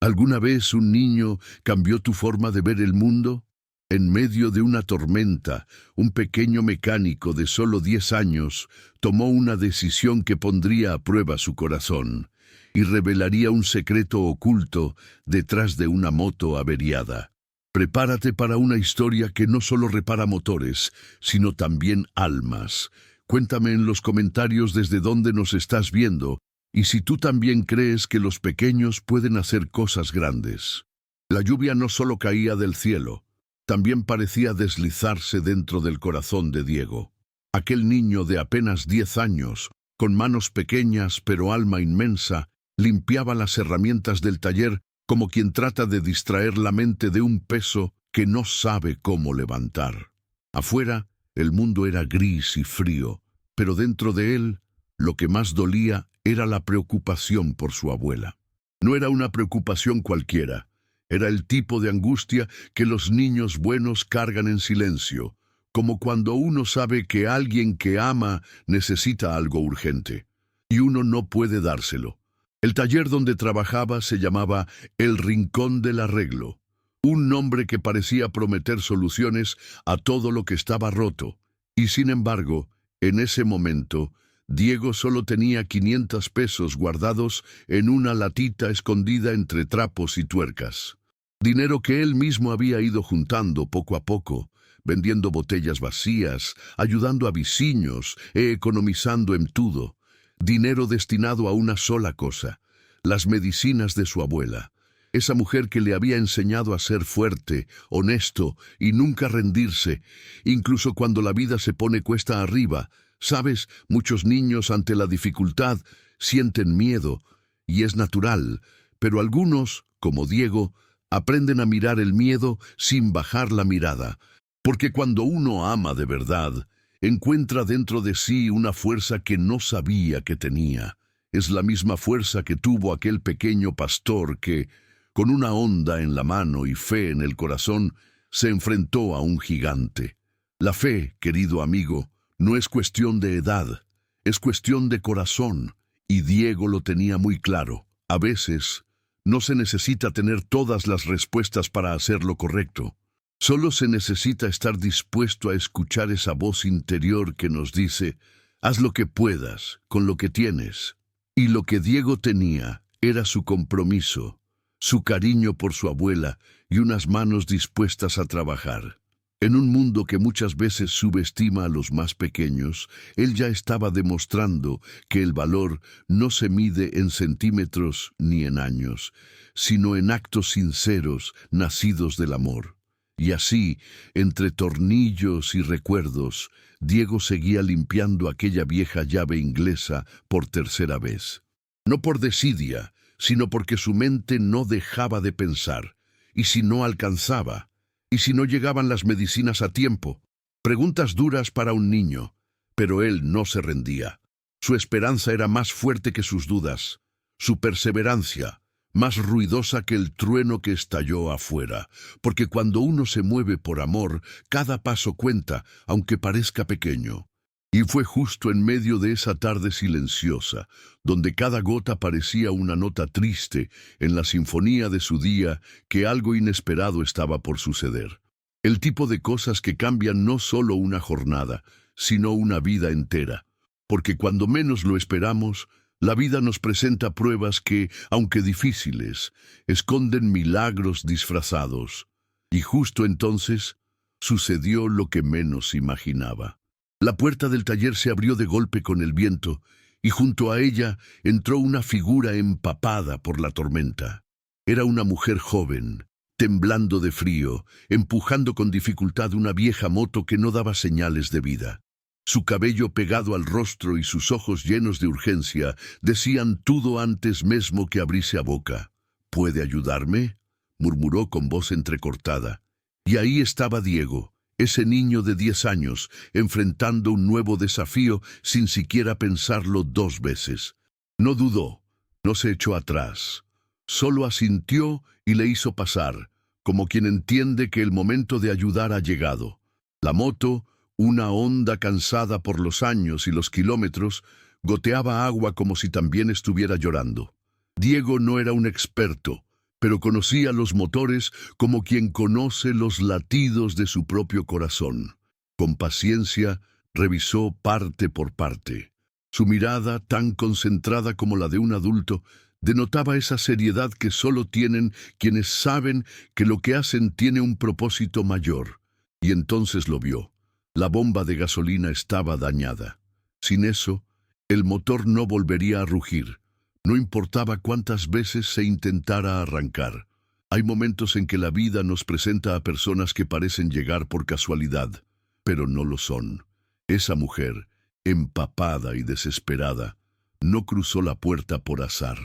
¿Alguna vez un niño cambió tu forma de ver el mundo? En medio de una tormenta, un pequeño mecánico de solo 10 años tomó una decisión que pondría a prueba su corazón y revelaría un secreto oculto detrás de una moto averiada. Prepárate para una historia que no solo repara motores, sino también almas. Cuéntame en los comentarios desde dónde nos estás viendo y si tú también crees que los pequeños pueden hacer cosas grandes. La lluvia no solo caía del cielo, también parecía deslizarse dentro del corazón de Diego. Aquel niño de apenas 10 años, con manos pequeñas pero alma inmensa, limpiaba las herramientas del taller como quien trata de distraer la mente de un peso que no sabe cómo levantar. Afuera, el mundo era gris y frío, pero dentro de él, lo que más dolía era la preocupación por su abuela. No era una preocupación cualquiera. Era el tipo de angustia que los niños buenos cargan en silencio, como cuando uno sabe que alguien que ama necesita algo urgente, y uno no puede dárselo. El taller donde trabajaba se llamaba El Rincón del Arreglo, un nombre que parecía prometer soluciones a todo lo que estaba roto, y sin embargo, en ese momento, Diego solo tenía 500 pesos guardados en una latita escondida entre trapos y tuercas. Dinero que él mismo había ido juntando poco a poco, vendiendo botellas vacías, ayudando a vecinos e economizando en todo. Dinero destinado a una sola cosa, las medicinas de su abuela. Esa mujer que le había enseñado a ser fuerte, honesto y nunca rendirse, incluso cuando la vida se pone cuesta arriba. Sabes, muchos niños ante la dificultad sienten miedo, y es natural, pero algunos, como Diego, aprenden a mirar el miedo sin bajar la mirada, porque cuando uno ama de verdad, encuentra dentro de sí una fuerza que no sabía que tenía. Es la misma fuerza que tuvo aquel pequeño pastor que, con una honda en la mano y fe en el corazón, se enfrentó a un gigante. La fe, querido amigo, no es cuestión de edad, es cuestión de corazón, y Diego lo tenía muy claro. A veces, no se necesita tener todas las respuestas para hacer lo correcto. Solo se necesita estar dispuesto a escuchar esa voz interior que nos dice, haz lo que puedas, con lo que tienes. Y lo que Diego tenía era su compromiso, su cariño por su abuela y unas manos dispuestas a trabajar. En un mundo que muchas veces subestima a los más pequeños, él ya estaba demostrando que el valor no se mide en centímetros ni en años, sino en actos sinceros nacidos del amor. Y así, entre tornillos y recuerdos, Diego seguía limpiando aquella vieja llave inglesa por tercera vez. No por desidia, sino porque su mente no dejaba de pensar. ¿Y si no alcanzaba? ¿Y si no llegaban las medicinas a tiempo? Preguntas duras para un niño, pero él no se rendía. Su esperanza era más fuerte que sus dudas, su perseverancia más ruidosa que el trueno que estalló afuera, porque cuando uno se mueve por amor, cada paso cuenta, aunque parezca pequeño. Y fue justo en medio de esa tarde silenciosa, donde cada gota parecía una nota triste en la sinfonía de su día, que algo inesperado estaba por suceder. El tipo de cosas que cambian no solo una jornada, sino una vida entera. Porque cuando menos lo esperamos, la vida nos presenta pruebas que, aunque difíciles, esconden milagros disfrazados. Y justo entonces, sucedió lo que menos imaginaba. La puerta del taller se abrió de golpe con el viento, y junto a ella entró una figura empapada por la tormenta. Era una mujer joven, temblando de frío, empujando con dificultad una vieja moto que no daba señales de vida. Su cabello pegado al rostro y sus ojos llenos de urgencia decían todo antes mesmo que abriese a boca. «¿Puede ayudarme?», murmuró con voz entrecortada. Y ahí estaba Diego, ese niño de 10 años, enfrentando un nuevo desafío sin siquiera pensarlo 2 veces. No dudó, no se echó atrás. Solo asintió y le hizo pasar, como quien entiende que el momento de ayudar ha llegado. La moto, una honda cansada por los años y los kilómetros, goteaba agua como si también estuviera llorando. Diego no era un experto, pero conocía los motores como quien conoce los latidos de su propio corazón. Con paciencia, revisó parte por parte. Su mirada, tan concentrada como la de un adulto, denotaba esa seriedad que solo tienen quienes saben que lo que hacen tiene un propósito mayor. Y entonces lo vio. La bomba de gasolina estaba dañada. Sin eso, el motor no volvería a rugir. No importaba cuántas veces se intentara arrancar. Hay momentos en que la vida nos presenta a personas que parecen llegar por casualidad, pero no lo son. Esa mujer, empapada y desesperada, no cruzó la puerta por azar.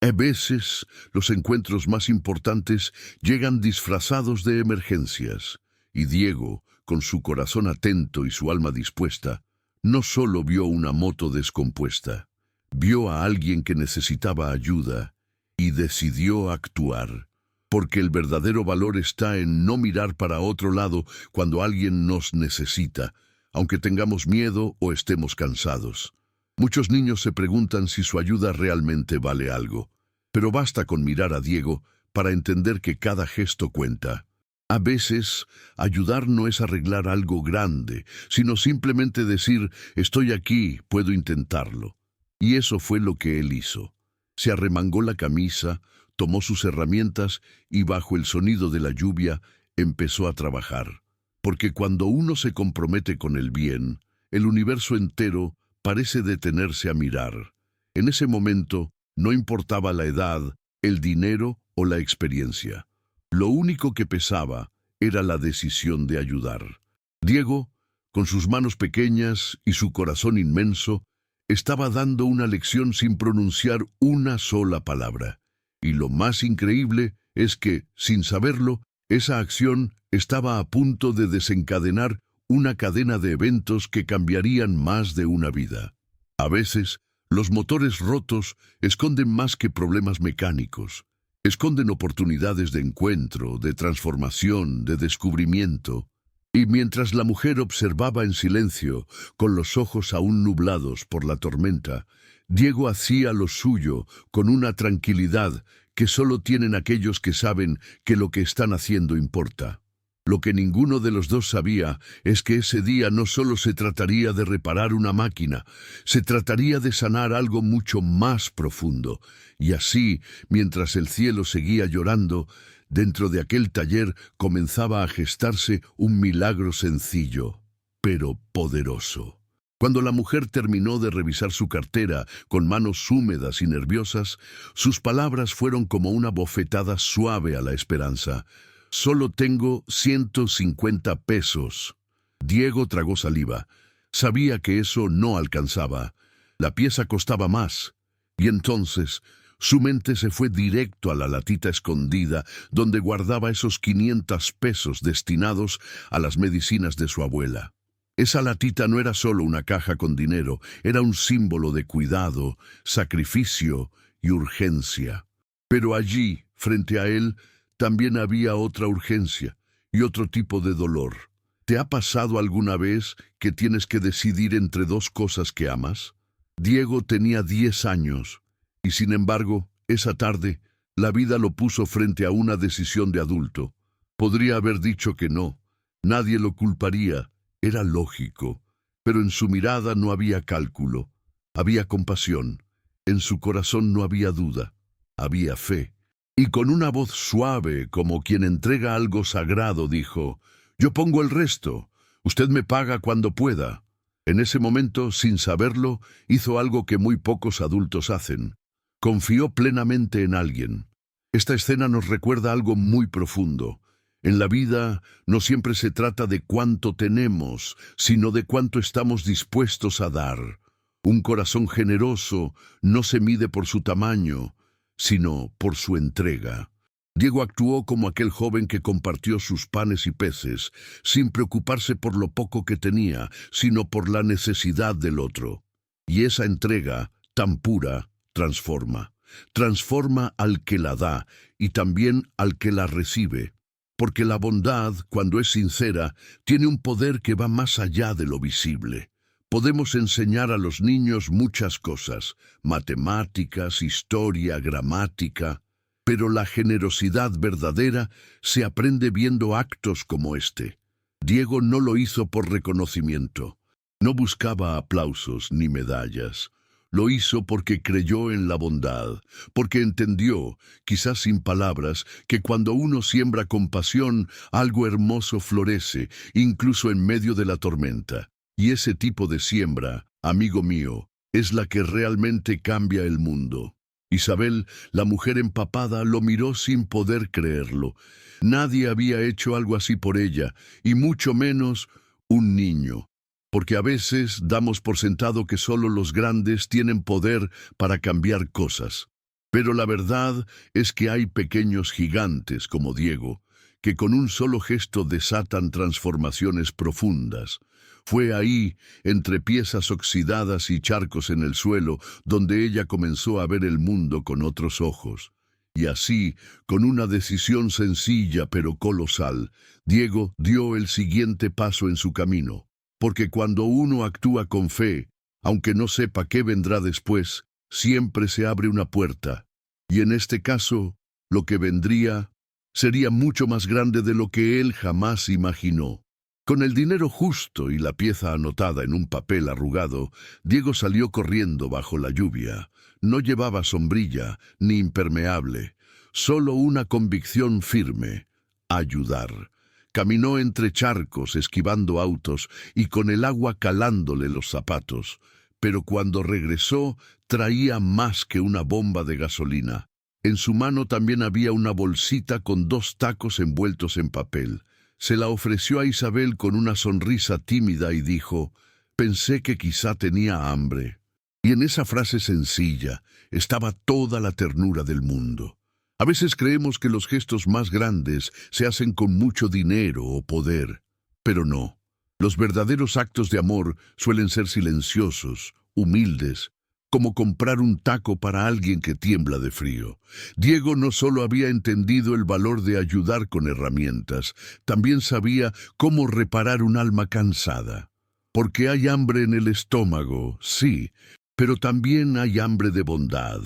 A veces, los encuentros más importantes llegan disfrazados de emergencias, y Diego, con su corazón atento y su alma dispuesta, no solo vio una moto descompuesta, vio a alguien que necesitaba ayuda y decidió actuar, porque el verdadero valor está en no mirar para otro lado cuando alguien nos necesita, aunque tengamos miedo o estemos cansados. Muchos niños se preguntan si su ayuda realmente vale algo, pero basta con mirar a Diego para entender que cada gesto cuenta. A veces, ayudar no es arreglar algo grande, sino simplemente decir, estoy aquí, puedo intentarlo. Y eso fue lo que él hizo. Se arremangó la camisa, tomó sus herramientas y bajo el sonido de la lluvia empezó a trabajar. Porque cuando uno se compromete con el bien, el universo entero parece detenerse a mirar. En ese momento, no importaba la edad, el dinero o la experiencia. Lo único que pesaba era la decisión de ayudar. Diego, con sus manos pequeñas y su corazón inmenso, estaba dando una lección sin pronunciar una sola palabra. Y lo más increíble es que, sin saberlo, esa acción estaba a punto de desencadenar una cadena de eventos que cambiarían más de una vida. A veces, los motores rotos esconden más que problemas mecánicos. Esconden oportunidades de encuentro, de transformación, de descubrimiento. Y mientras la mujer observaba en silencio, con los ojos aún nublados por la tormenta, Diego hacía lo suyo con una tranquilidad que solo tienen aquellos que saben que lo que están haciendo importa. Lo que ninguno de los dos sabía es que ese día no solo se trataría de reparar una máquina, se trataría de sanar algo mucho más profundo. Y así, mientras el cielo seguía llorando, dentro de aquel taller comenzaba a gestarse un milagro sencillo, pero poderoso. Cuando la mujer terminó de revisar su cartera con manos húmedas y nerviosas, sus palabras fueron como una bofetada suave a la esperanza. «Solo tengo 150 pesos». Diego tragó saliva. Sabía que eso no alcanzaba. La pieza costaba más. Y entonces su mente se fue directo a la latita escondida donde guardaba esos 500 pesos destinados a las medicinas de su abuela. Esa latita no era solo una caja con dinero, era un símbolo de cuidado, sacrificio y urgencia. Pero allí, frente a él, también había otra urgencia y otro tipo de dolor. ¿Te ha pasado alguna vez que tienes que decidir entre dos cosas que amas? Diego tenía 10 años y sin embargo, esa tarde, la vida lo puso frente a una decisión de adulto. Podría haber dicho que no, nadie lo culparía, era lógico, pero en su mirada no había cálculo, había compasión, en su corazón no había duda, había fe. Y con una voz suave, como quien entrega algo sagrado, dijo, «Yo pongo el resto, usted me paga cuando pueda». En ese momento, sin saberlo, hizo algo que muy pocos adultos hacen. Confió plenamente en alguien. Esta escena nos recuerda algo muy profundo. En la vida no siempre se trata de cuánto tenemos, sino de cuánto estamos dispuestos a dar. Un corazón generoso no se mide por su tamaño, sino por su entrega. Diego actuó como aquel joven que compartió sus panes y peces, sin preocuparse por lo poco que tenía, sino por la necesidad del otro. Y esa entrega, tan pura, transforma. Transforma al que la da y también al que la recibe. Porque la bondad, cuando es sincera, tiene un poder que va más allá de lo visible. Podemos enseñar a los niños muchas cosas, matemáticas, historia, gramática, Pero la generosidad verdadera se aprende viendo actos como este. Diego no lo hizo por reconocimiento. No buscaba aplausos ni medallas. Lo hizo porque creyó en la bondad, porque entendió, quizás sin palabras, que cuando uno siembra con pasión, algo hermoso florece, incluso en medio de la tormenta. Y ese tipo de siembra, amigo mío, es la que realmente cambia el mundo. Isabel, la mujer empapada, lo miró sin poder creerlo. Nadie había hecho algo así por ella, y mucho menos un niño. Porque a veces damos por sentado que solo los grandes tienen poder para cambiar cosas. Pero la verdad es que hay pequeños gigantes como Diego, que con un solo gesto desatan transformaciones profundas. Fue ahí, entre piezas oxidadas y charcos en el suelo, donde ella comenzó a ver el mundo con otros ojos. Y así, con una decisión sencilla pero colosal, Diego dio el siguiente paso en su camino. Porque cuando uno actúa con fe, aunque no sepa qué vendrá después, siempre se abre una puerta. Y en este caso, lo que vendría sería mucho más grande de lo que él jamás imaginó. Con el dinero justo y la pieza anotada en un papel arrugado, Diego salió corriendo bajo la lluvia. No llevaba sombrilla ni impermeable, solo una convicción firme: ayudar. Caminó entre charcos, esquivando autos y con el agua calándole los zapatos. Pero cuando regresó, traía más que una bomba de gasolina. En su mano también había una bolsita con 2 tacos envueltos en papel. Se la ofreció a Isabel con una sonrisa tímida y dijo: «Pensé que quizá tenía hambre». Y en esa frase sencilla estaba toda la ternura del mundo. A veces creemos que los gestos más grandes se hacen con mucho dinero o poder, pero no. Los verdaderos actos de amor suelen ser silenciosos, humildes, como comprar un taco para alguien que tiembla de frío. Diego no solo había entendido el valor de ayudar con herramientas, también sabía cómo reparar un alma cansada. Porque hay hambre en el estómago, sí, pero también hay hambre de bondad,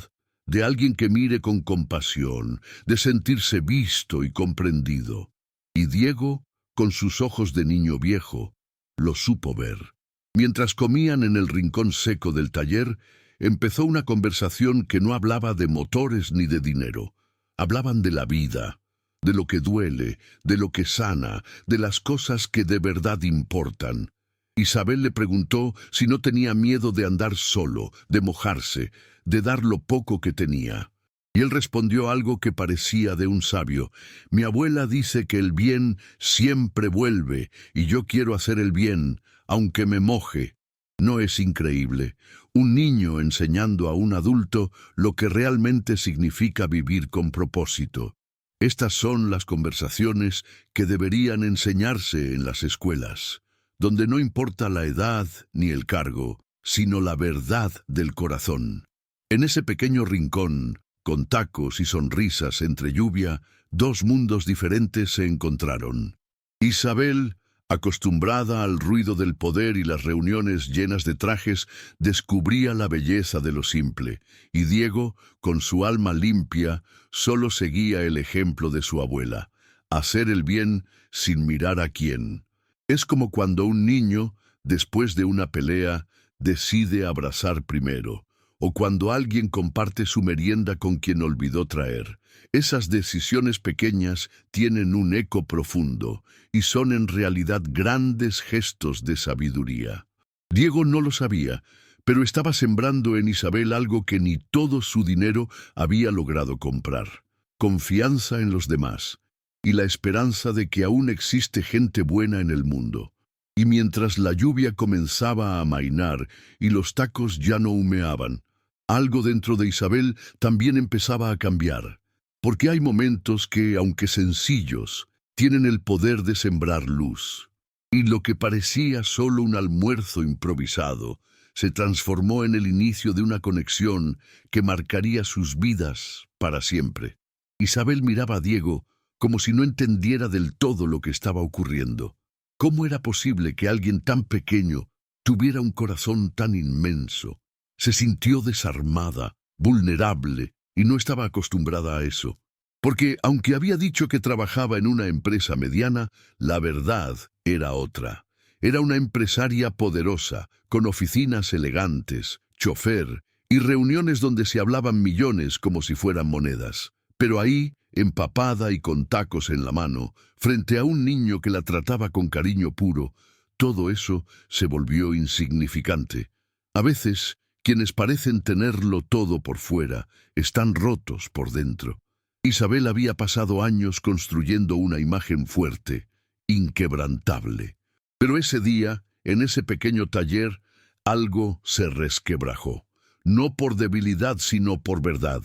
de alguien que mire con compasión, de sentirse visto y comprendido. Y Diego, con sus ojos de niño viejo, lo supo ver. Mientras comían en el rincón seco del taller, empezó una conversación que no hablaba de motores ni de dinero. Hablaban de la vida, de lo que duele, de lo que sana, de las cosas que de verdad importan. Isabel le preguntó si no tenía miedo de andar solo, de mojarse, de dar lo poco que tenía. Y él respondió algo que parecía de un sabio: «Mi abuela dice que el bien siempre vuelve, y yo quiero hacer el bien, aunque me moje». ¿No es increíble? Un niño enseñando a un adulto lo que realmente significa vivir con propósito. Estas son las conversaciones que deberían enseñarse en las escuelas, donde no importa la edad ni el cargo, sino la verdad del corazón. En ese pequeño rincón, con tacos y sonrisas entre lluvia, 2 mundos diferentes se encontraron. Isabel, acostumbrada al ruido del poder y las reuniones llenas de trajes, descubría la belleza de lo simple, y Diego, con su alma limpia, solo seguía el ejemplo de su abuela: hacer el bien sin mirar a quién. Es como cuando un niño, después de una pelea, decide abrazar primero, o cuando alguien comparte su merienda con quien olvidó traer. Esas decisiones pequeñas tienen un eco profundo y son en realidad grandes gestos de sabiduría. Diego no lo sabía, pero estaba sembrando en Isabel algo que ni todo su dinero había logrado comprar: confianza en los demás y la esperanza de que aún existe gente buena en el mundo. Y mientras la lluvia comenzaba a amainar y los tacos ya no humeaban, algo dentro de Isabel también empezaba a cambiar. Porque hay momentos que, aunque sencillos, tienen el poder de sembrar luz. Y lo que parecía solo un almuerzo improvisado se transformó en el inicio de una conexión que marcaría sus vidas para siempre. Isabel miraba a Diego como si no entendiera del todo lo que estaba ocurriendo. ¿Cómo era posible que alguien tan pequeño tuviera un corazón tan inmenso? Se sintió desarmada, vulnerable, y no estaba acostumbrada a eso. Porque aunque había dicho que trabajaba en una empresa mediana, la verdad era otra. Era una empresaria poderosa, con oficinas elegantes, chofer y reuniones donde se hablaban millones como si fueran monedas. Pero ahí, empapada y con tacos en la mano, frente a un niño que la trataba con cariño puro, todo eso se volvió insignificante. A veces, quienes parecen tenerlo todo por fuera, están rotos por dentro. Isabel había pasado años construyendo una imagen fuerte, inquebrantable. Pero ese día, en ese pequeño taller, algo se resquebrajó. No por debilidad, sino por verdad.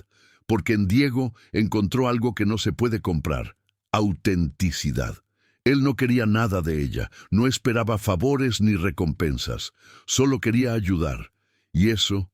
Porque en Diego encontró algo que no se puede comprar: autenticidad. Él no quería nada de ella, no esperaba favores ni recompensas, solo quería ayudar. Y eso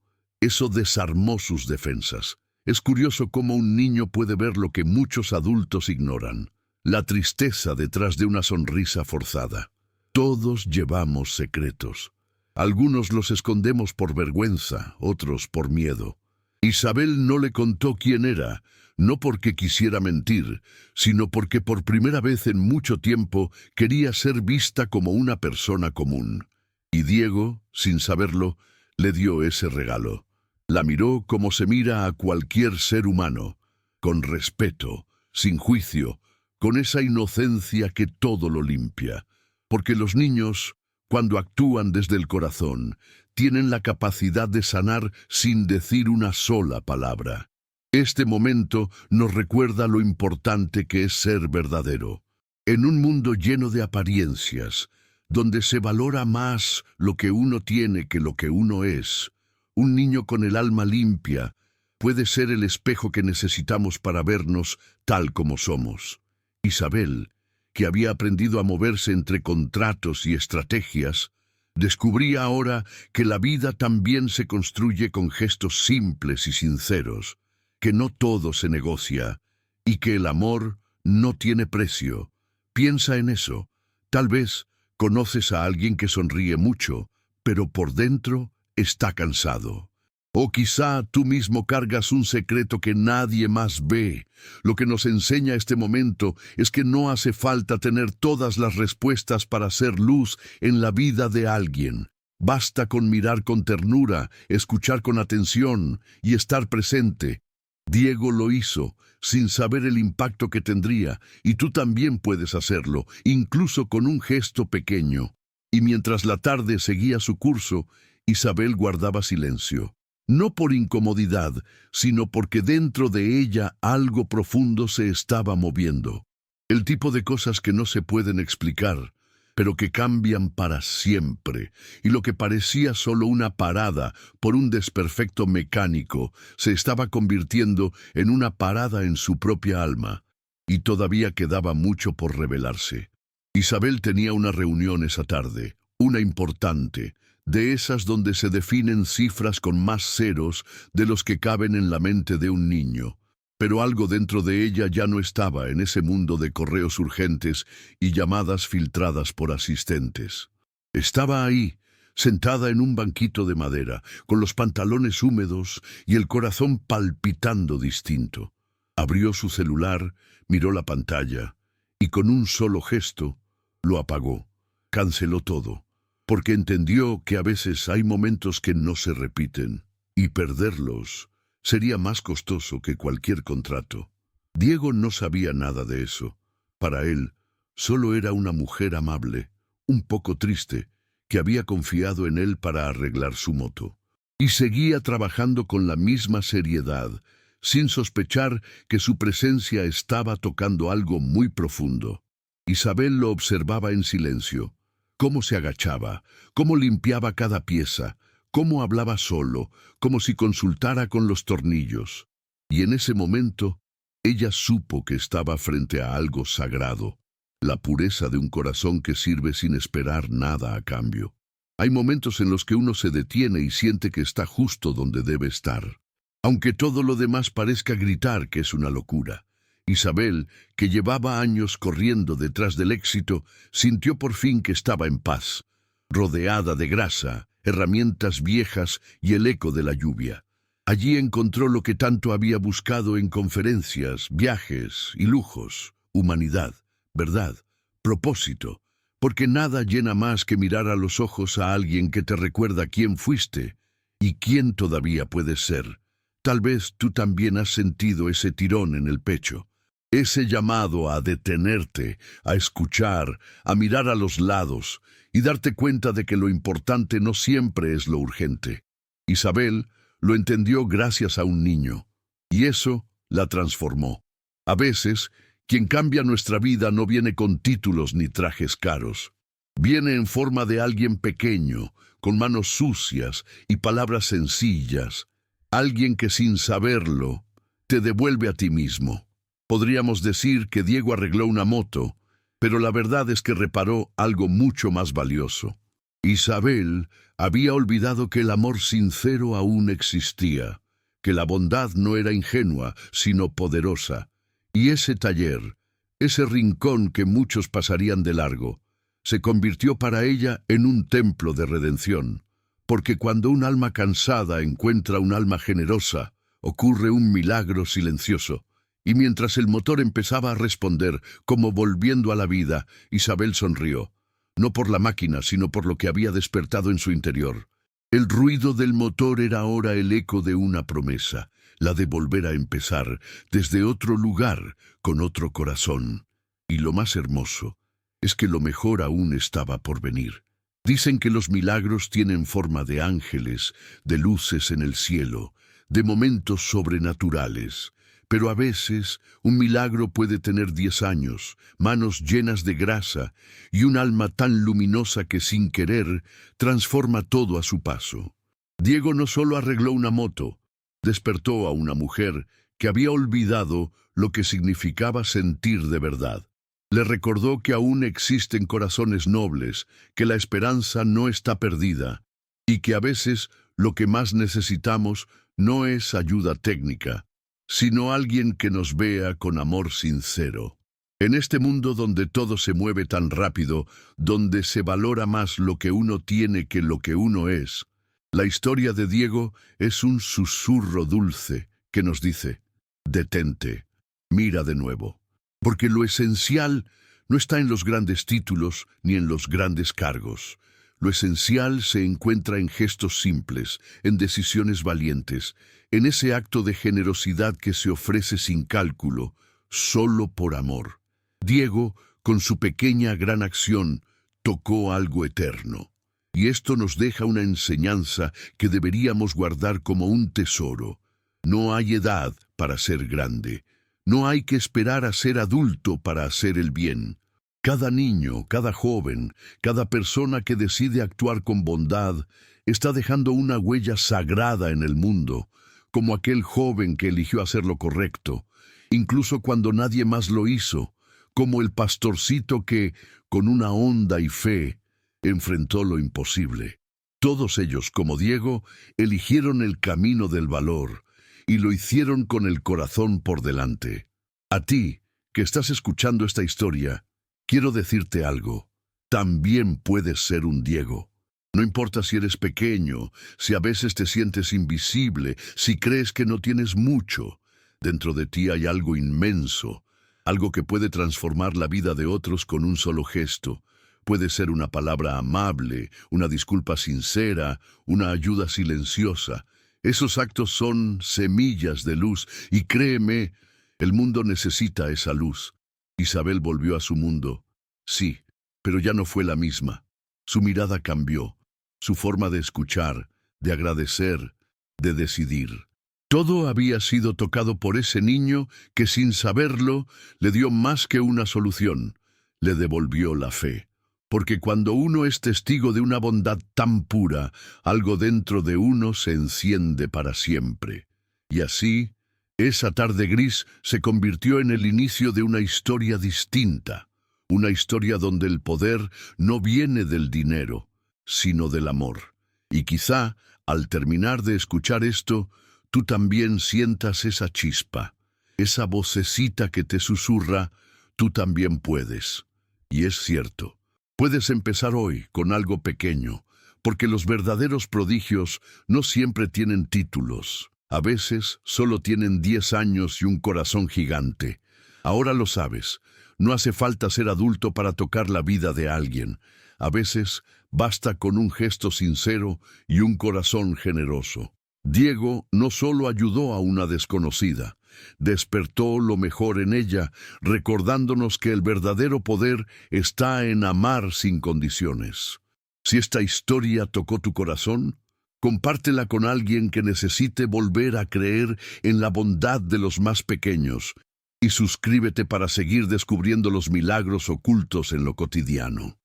desarmó sus defensas. Es curioso cómo un niño puede ver lo que muchos adultos ignoran: la tristeza detrás de una sonrisa forzada. Todos llevamos secretos. Algunos los escondemos por vergüenza, otros por miedo. Isabel no le contó quién era, no porque quisiera mentir, sino porque por primera vez en mucho tiempo quería ser vista como una persona común. Y Diego, sin saberlo, le dio ese regalo. La miró como se mira a cualquier ser humano, con respeto, sin juicio, con esa inocencia que todo lo limpia. Porque los niños, cuando actúan desde el corazón, tienen la capacidad de sanar sin decir una sola palabra. Este momento nos recuerda lo importante que es ser verdadero. En un mundo lleno de apariencias, donde se valora más lo que uno tiene que lo que uno es, un niño con el alma limpia puede ser el espejo que necesitamos para vernos tal como somos. Isabel, que había aprendido a moverse entre contratos y estrategias, descubría ahora que la vida también se construye con gestos simples y sinceros, que no todo se negocia y que el amor no tiene precio. Piensa en eso. Tal vez conoces a alguien que sonríe mucho, pero por dentro está cansado. O quizá tú mismo cargas un secreto que nadie más ve. Lo que nos enseña este momento es que no hace falta tener todas las respuestas para hacer luz en la vida de alguien. Basta con mirar con ternura, escuchar con atención y estar presente. Diego lo hizo, sin saber el impacto que tendría, y tú también puedes hacerlo, incluso con un gesto pequeño. Y mientras la tarde seguía su curso, Isabel guardaba silencio. No por incomodidad, sino porque dentro de ella algo profundo se estaba moviendo. El tipo de cosas que no se pueden explicar, pero que cambian para siempre. Y lo que parecía solo una parada por un desperfecto mecánico, se estaba convirtiendo en una parada en su propia alma. Y todavía quedaba mucho por revelarse. Isabel tenía una reunión esa tarde, una importante, de esas donde se definen cifras con más ceros de los que caben en la mente de un niño. Pero algo dentro de ella ya no estaba en ese mundo de correos urgentes y llamadas filtradas por asistentes. Estaba ahí, sentada en un banquito de madera, con los pantalones húmedos y el corazón palpitando distinto. Abrió su celular, miró la pantalla y con un solo gesto lo apagó. Canceló todo. Porque entendió que a veces hay momentos que no se repiten, y perderlos sería más costoso que cualquier contrato. Diego no sabía nada de eso. Para él, solo era una mujer amable, un poco triste, que había confiado en él para arreglar su moto. Y seguía trabajando con la misma seriedad, sin sospechar que su presencia estaba tocando algo muy profundo. Isabel lo observaba en silencio. Cómo se agachaba, cómo limpiaba cada pieza, cómo hablaba solo, como si consultara con los tornillos. Y en ese momento, ella supo que estaba frente a algo sagrado, la pureza de un corazón que sirve sin esperar nada a cambio. Hay momentos en los que uno se detiene y siente que está justo donde debe estar, aunque todo lo demás parezca gritar que es una locura. Isabel, que llevaba años corriendo detrás del éxito, sintió por fin que estaba en paz, rodeada de grasa, herramientas viejas y el eco de la lluvia. Allí encontró lo que tanto había buscado en conferencias, viajes y lujos: humanidad, verdad, propósito, porque nada llena más que mirar a los ojos a alguien que te recuerda quién fuiste y quién todavía puedes ser. Tal vez tú también has sentido ese tirón en el pecho, ese llamado a detenerte, a escuchar, a mirar a los lados y darte cuenta de que lo importante no siempre es lo urgente. Isabel lo entendió gracias a un niño, y eso la transformó. A veces, quien cambia nuestra vida no viene con títulos ni trajes caros. Viene en forma de alguien pequeño, con manos sucias y palabras sencillas. Alguien que sin saberlo te devuelve a ti mismo. Podríamos decir que Diego arregló una moto, pero la verdad es que reparó algo mucho más valioso. Isabel había olvidado que el amor sincero aún existía, que la bondad no era ingenua, sino poderosa. Y ese taller, ese rincón que muchos pasarían de largo, se convirtió para ella en un templo de redención. Porque cuando un alma cansada encuentra un alma generosa, ocurre un milagro silencioso. Y mientras el motor empezaba a responder, como volviendo a la vida, Isabel sonrió. No por la máquina, sino por lo que había despertado en su interior. El ruido del motor era ahora el eco de una promesa, la de volver a empezar, desde otro lugar, con otro corazón. Y lo más hermoso es que lo mejor aún estaba por venir. Dicen que los milagros tienen forma de ángeles, de luces en el cielo, de momentos sobrenaturales. Pero a veces un milagro puede tener 10 años, manos llenas de grasa y un alma tan luminosa que sin querer transforma todo a su paso. Diego no solo arregló una moto, despertó a una mujer que había olvidado lo que significaba sentir de verdad. Le recordó que aún existen corazones nobles, que la esperanza no está perdida y que a veces lo que más necesitamos no es ayuda técnica, sino alguien que nos vea con amor sincero. En este mundo donde todo se mueve tan rápido, donde se valora más lo que uno tiene que lo que uno es, la historia de Diego es un susurro dulce que nos dice: detente, mira de nuevo. Porque lo esencial no está en los grandes títulos ni en los grandes cargos. Lo esencial se encuentra en gestos simples, en decisiones valientes, en ese acto de generosidad que se ofrece sin cálculo, solo por amor. Diego, con su pequeña gran acción, tocó algo eterno. Y esto nos deja una enseñanza que deberíamos guardar como un tesoro. No hay edad para ser grande. No hay que esperar a ser adulto para hacer el bien. Cada niño, cada joven, cada persona que decide actuar con bondad está dejando una huella sagrada en el mundo, como aquel joven que eligió hacer lo correcto, incluso cuando nadie más lo hizo, como el pastorcito que, con una honda y fe, enfrentó lo imposible. Todos ellos, como Diego, eligieron el camino del valor y lo hicieron con el corazón por delante. A ti, que estás escuchando esta historia, quiero decirte algo. También puedes ser un Diego. No importa si eres pequeño, si a veces te sientes invisible, si crees que no tienes mucho. Dentro de ti hay algo inmenso, algo que puede transformar la vida de otros con un solo gesto. Puede ser una palabra amable, una disculpa sincera, una ayuda silenciosa. Esos actos son semillas de luz y créeme, el mundo necesita esa luz. Isabel volvió a su mundo. Sí, pero ya no fue la misma. Su mirada cambió, su forma de escuchar, de agradecer, de decidir. Todo había sido tocado por ese niño que sin saberlo le dio más que una solución, le devolvió la fe. Porque cuando uno es testigo de una bondad tan pura, algo dentro de uno se enciende para siempre. Y así, esa tarde gris se convirtió en el inicio de una historia distinta, una historia donde el poder no viene del dinero, sino del amor. Y quizá, al terminar de escuchar esto, tú también sientas esa chispa, esa vocecita que te susurra: tú también puedes. Y es cierto, puedes empezar hoy con algo pequeño, porque los verdaderos prodigios no siempre tienen títulos. A veces solo tienen 10 años y un corazón gigante. Ahora lo sabes, no hace falta ser adulto para tocar la vida de alguien. A veces basta con un gesto sincero y un corazón generoso. Diego no solo ayudó a una desconocida, despertó lo mejor en ella, recordándonos que el verdadero poder está en amar sin condiciones. Si esta historia tocó tu corazón, compártela con alguien que necesite volver a creer en la bondad de los más pequeños y suscríbete para seguir descubriendo los milagros ocultos en lo cotidiano.